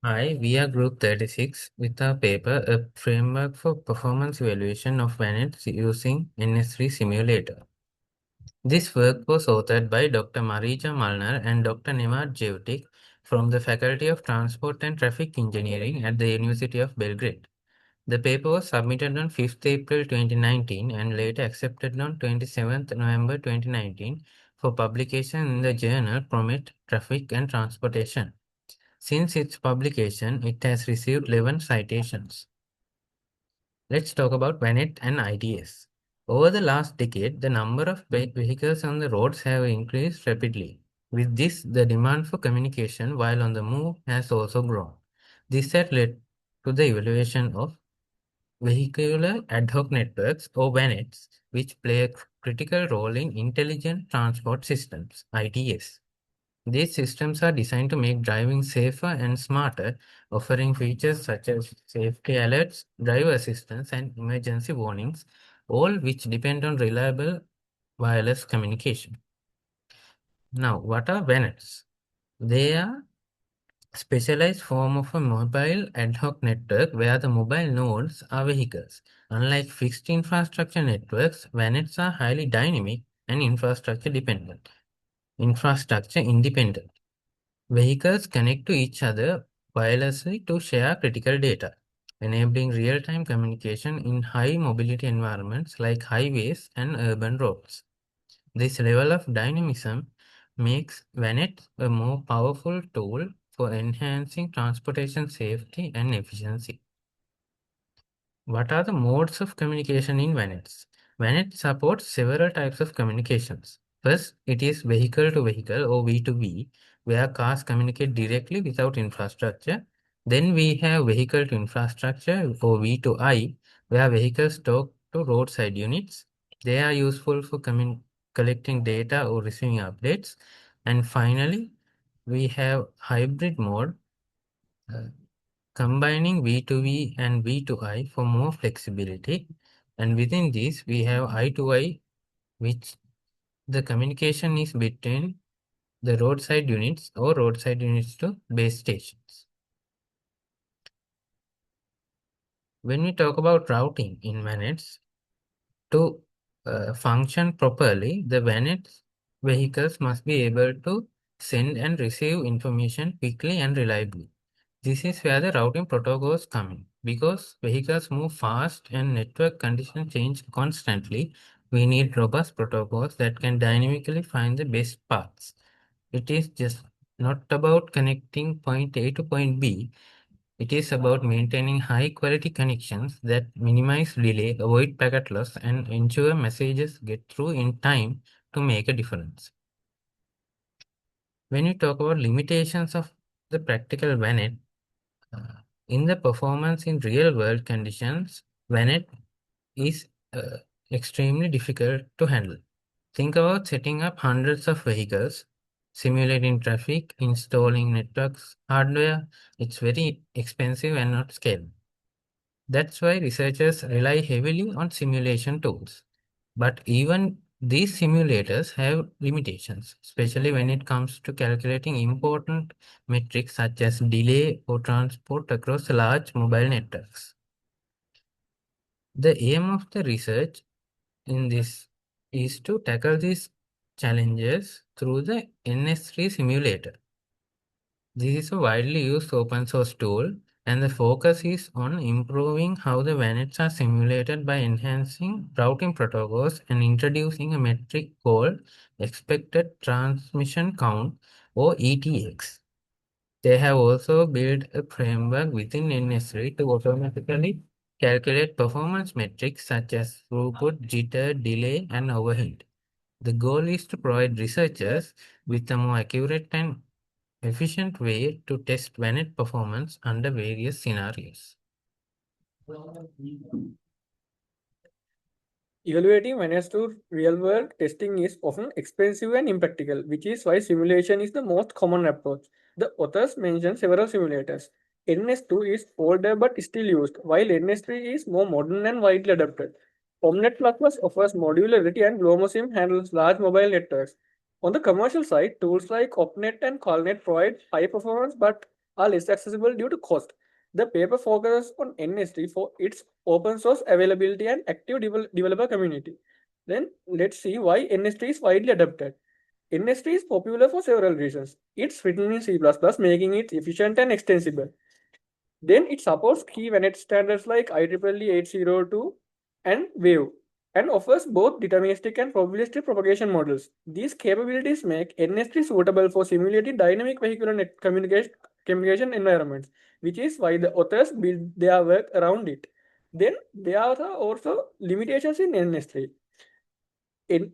Hi, we are Group 36 with our paper, A Framework for Performance Evaluation of VANETs using NS3 Simulator. This work was authored by Dr. Marija Malnar and Dr. Nemad Jevtic from the Faculty of Transport and Traffic Engineering at the University of Belgrade. The paper was submitted on 5th April 2019 and later accepted on 27th November 2019 for publication in the journal Promet Traffic and Transportation. Since its publication, it has received 11 citations. Let's talk about VANET and ITS. Over the last decade, the number of vehicles on the roads have increased rapidly. With this, the demand for communication while on the move has also grown. This has led to the evaluation of vehicular ad hoc networks or VANETs, which play a critical role in intelligent transport systems, ITS. These systems are designed to make driving safer and smarter, offering features such as safety alerts, driver assistance, and emergency warnings, all which depend on reliable wireless communication. Now, what are VANETs? They are specialized form of a mobile ad hoc network where the mobile nodes are vehicles. Unlike fixed infrastructure networks, VANETs are highly dynamic and infrastructure independent. Vehicles connect to each other wirelessly to share critical data, enabling real-time communication in high mobility environments like highways and urban roads. This level of dynamism makes VANET a more powerful tool for enhancing transportation safety and efficiency. What are the modes of communication in VANETs? VANET supports several types of communications. First, it is vehicle to vehicle or V2V, where cars communicate directly without infrastructure. Then we have vehicle to infrastructure or V2I, where vehicles talk to roadside units. They are useful for collecting data or receiving updates. And finally, we have hybrid mode, uh, combining V2V and V2I for more flexibility. And within this, we have I2I, which the communication is between the roadside units or roadside units to base stations. When we talk about routing in VANETs, to function properly, the VANETs vehicles must be able to send and receive information quickly and reliably. This is where the routing protocols come in. Because vehicles move fast and network conditions change constantly, we need robust protocols that can dynamically find the best paths. It is just not about connecting point A to point B. It is about maintaining high quality connections that minimize delay, avoid packet loss, and ensure messages get through in time to make a difference. When we talk about limitations of the practical VANET, in the performance in real world conditions, VANET is extremely difficult to handle. Think about setting up hundreds of vehicles, simulating traffic, installing networks, hardware. It's very expensive and not scalable. That's why researchers rely heavily on simulation tools. But even these simulators have limitations, especially when it comes to calculating important metrics such as delay or transport across large mobile networks. The aim of the research in this is to tackle these challenges through the NS3 simulator. This is a widely used open source tool, and the focus is on improving how the VANETs are simulated by enhancing routing protocols and introducing a metric called expected transmission count or ETX. They have also built a framework within NS3 to automatically calculate performance metrics such as throughput, jitter, delay, and overheat. The goal is to provide researchers with a more accurate and efficient way to test VANET performance under various scenarios. Evaluating VANETs to real-world testing is often expensive and impractical, which is why simulation is the most common approach. The authors mention several simulators. NS2 is older but still used, while NS3 is more modern and widely adopted. Omnet Plus offers modularity and Glomosim handles large mobile networks. On the commercial side, tools like OpNet and CallNet provide high performance but are less accessible due to cost. The paper focuses on NS3 for its open source availability and active developer community. Then let's see why NS3 is widely adopted. NS3 is popular for several reasons. It's written in C++, making it efficient and extensible. Then it supports key VANET standards like IEEE 802 and WAVE and offers both deterministic and probabilistic propagation models. These capabilities make NS3 suitable for simulated dynamic vehicular communication environments, which is why the authors build their work around it. Then there are also limitations in NS3. In,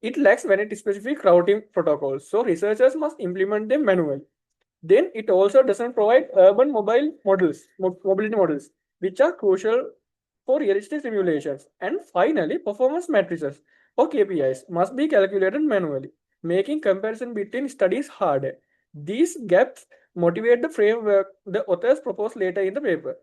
it lacks VANET specific routing protocols, so researchers must implement them manually. Then it also doesn't provide urban mobility models, which are crucial for realistic simulations. And finally, performance matrices or KPIs must be calculated manually, making comparison between studies harder. These gaps motivate the framework the authors propose later in the paper.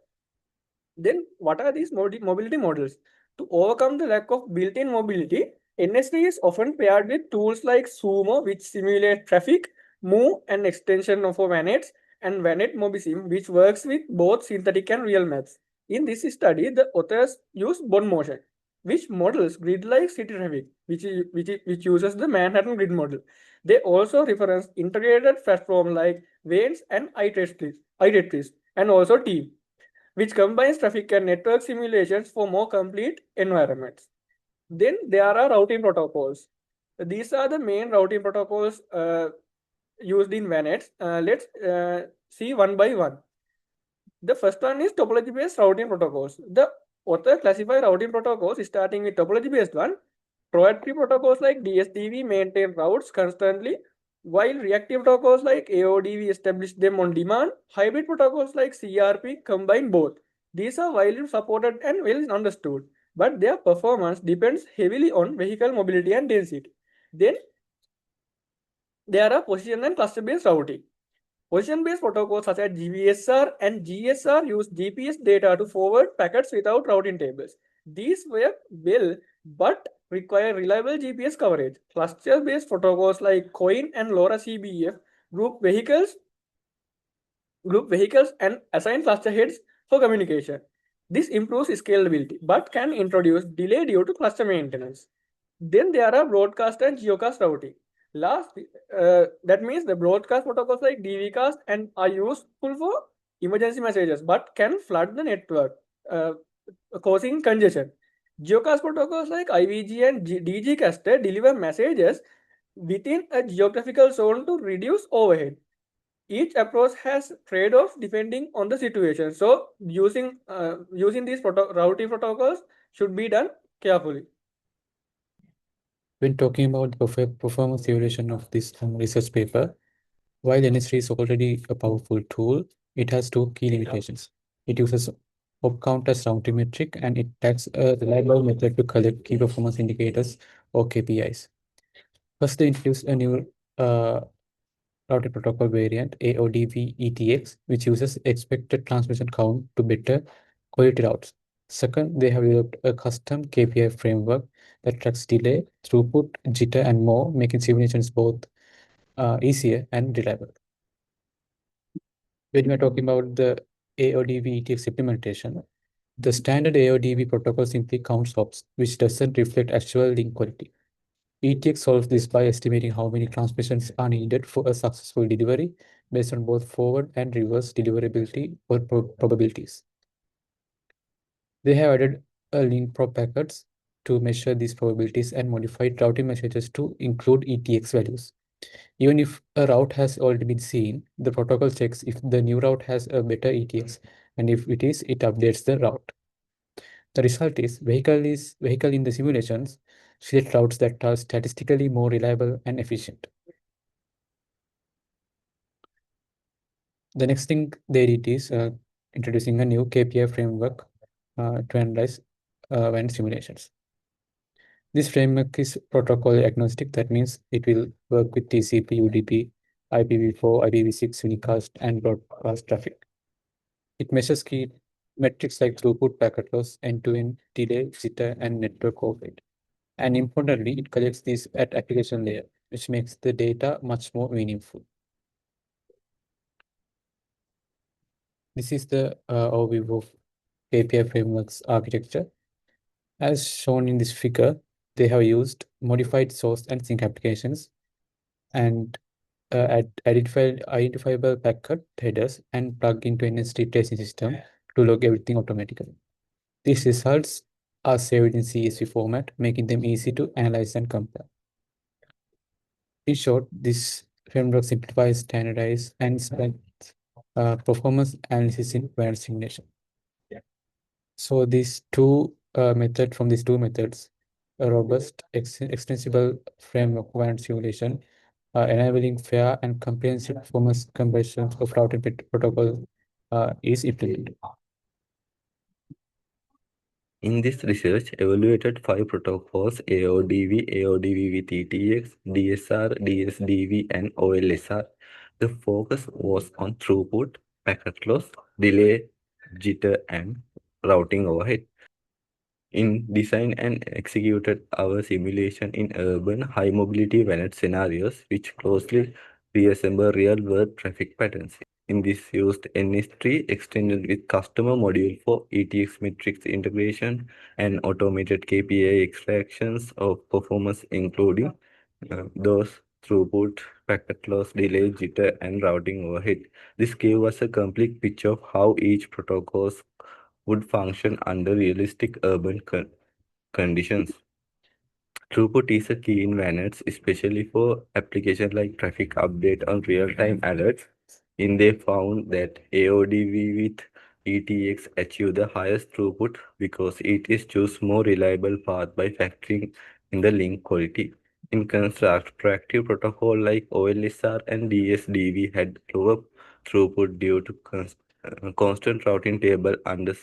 Then, what are these mobility models? To overcome the lack of built-in mobility, NSD is often paired with tools like Sumo, which simulate traffic, Move, an extension of a VANETs, and VANET Mobisim, which works with both synthetic and real maps. In this study, the authors use bond motion, which models grid-like city traffic, which uses the Manhattan grid model. They also reference integrated platform like VANEs and iTetris, and also Team, which combines traffic and network simulations for more complete environments. Then there are routing protocols. These are the main routing protocols used in VANETs. Let's see one by one. The first one is topology-based routing protocols. The author classify routing protocols starting with topology-based one. Proactive protocols like DSDV maintain routes constantly, while reactive protocols like AODV establish them on demand. Hybrid protocols like CRP combine both. These are widely supported and well understood, but their performance depends heavily on vehicle mobility and density. Then there are position and cluster-based routing. Position-based protocols such as GVSR and GSR use GPS data to forward packets without routing tables. These work well but require reliable GPS coverage. Cluster-based protocols like COIN and LoRa CBF group vehicles group vehicles and assign cluster heads for communication. This improves scalability but can introduce delay due to cluster maintenance. Then there are broadcast and geocast routing. That means the broadcast protocols like DVcast and are useful for emergency messages but can flood the network, uh, causing congestion. Geocast protocols like IVG and DGcaster deliver messages within a geographical zone to reduce overhead. Each approach has trade-offs depending on the situation. So using these routing protocols should be done carefully. When talking about the performance evaluation of this research paper, while NS3 is already a powerful tool, it has two key limitations. It uses op count as routing metric, and it lacks a reliable method to collect key performance indicators or KPIs. First, they introduced a new routing protocol variant, AODV ETX, which uses expected transmission count to better quality routes. Second, they have developed a custom KPI framework that tracks delay, throughput, jitter, and more, making simulations both easier and reliable. When we are talking about the AODV ETX implementation, the standard AODV protocol simply counts hops, which doesn't reflect actual link quality. ETX solves this by estimating how many transmissions are needed for a successful delivery based on both forward and reverse deliverability or probabilities. They have added a link prop packets to measure these probabilities and modified routing messages to include ETX values. Even if a route has already been seen, the protocol checks if the new route has a better ETX, and if it is, it updates the route. The result is vehicle in the simulations select routes that are statistically more reliable and efficient. The next thing they did is introducing a new KPI framework to analyze when simulations. This framework is protocol agnostic. That means it will work with TCP, UDP, IPv4, IPv6, unicast, and broadcast traffic. It measures key metrics like throughput, packet loss, end-to-end delay, jitter, and network overhead. And importantly, it collects these at application layer, which makes the data much more meaningful. This is the overview of API frameworks architecture. As shown in this figure, they have used modified source and sync applications and identifiable packet headers and plug into NS3 tracing system to log everything automatically. These results are saved in CSV format, making them easy to analyze and compare. In short, this framework simplifies, standardizes, and strengthens performance analysis in VANET simulation. So these two these two methods, a robust, extensible framework VANET simulation, enabling fair and comprehensive performance comparisons of routing protocol is implemented. In this research, evaluated 5 protocols: AODV, AODV with ETX, DSR, DSDV, and OLSR. The focus was on throughput, packet loss, delay, jitter, and routing overhead. In design and executed our simulation in urban high mobility VANET scenarios, which closely reassemble real world traffic patterns. In this used NS3 extended with customer module for ETX metrics integration and automated KPI extractions of performance, including those throughput, packet loss, delay, jitter, and routing overhead. This gave us a complete picture of how each protocol would function under realistic urban conditions. Throughput is a key in VANETs, especially for applications like traffic update or real-time alerts. They found that AODV with ETX achieve the highest throughput because it is choose more reliable path by factoring in the link quality. In contrast, proactive protocol like OLSR and DSDV had lower throughput due to constant routing table under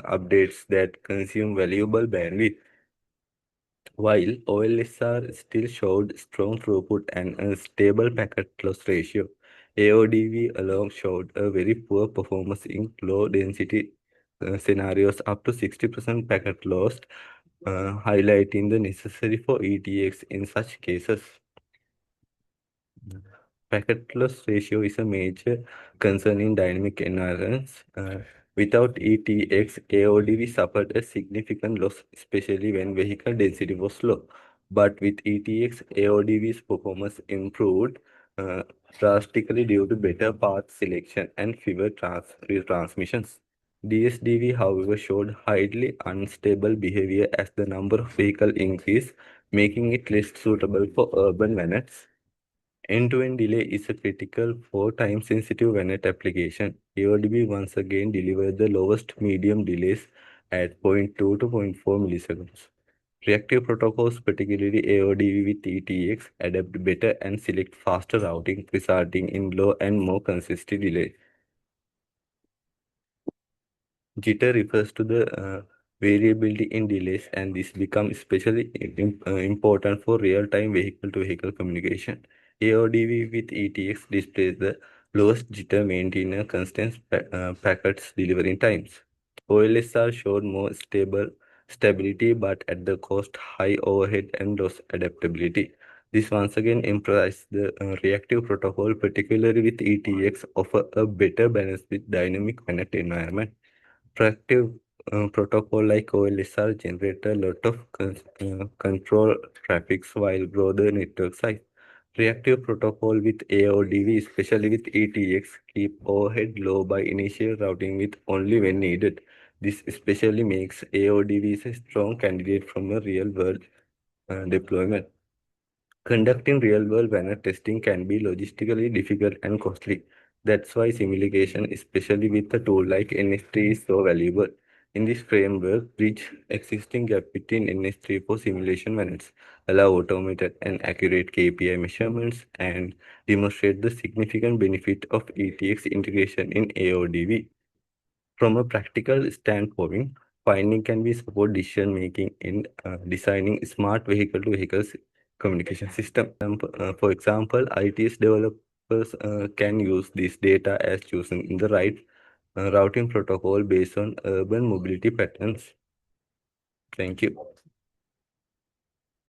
updates that consume valuable bandwidth. While OLSR still showed strong throughput and a stable packet loss ratio, AODV alone showed a very poor performance in low density scenarios up to 60% packet loss, highlighting the necessary for ETX in such cases. Packet loss ratio is a major concern in dynamic environments. Without ETX, AODV suffered a significant loss, especially when vehicle density was low. But with ETX, AODV's performance improved drastically due to better path selection and fewer retransmissions. DSDV, however, showed highly unstable behavior as the number of vehicles increased, making it less suitable for urban VANETs. End-to-end delay is a critical for time-sensitive VANET application. AODB once again delivered the lowest medium delays at 0.2 to 0.4 milliseconds. Reactive protocols, particularly AODB with ETX, adapt better and select faster routing, resulting in low and more consistent delay. Jitter refers to the variability in delays, and this becomes especially important for real-time vehicle-to-vehicle communication. AODV with ETX displays the lowest jitter, maintaining constant packets delivering times. OLSR showed more stability, but at the cost high overhead and loss adaptability. This once again emphasizes the reactive protocol, particularly with ETX, offer a better balance with dynamic VANET environment. Proactive protocol like OLSR generate a lot of control traffic while grow the network size. Reactive protocol with AODV, especially with ETX, keep overhead low by initial routing with only when needed. This especially makes AODV a strong candidate from a real-world deployment. Conducting real-world banner testing can be logistically difficult and costly. That's why simulation, especially with a tool like NS3, is so valuable. In this framework, bridge existing gap between NS3 for simulation minutes, allow automated and accurate KPI measurements, and demonstrate the significant benefit of ETX integration in AODV. From a practical standpoint, finding can be support decision making in designing smart vehicle-to-vehicle communication system. For example, ITS developers can use this data as choosing the right routing protocol based on urban mobility patterns. Thank you.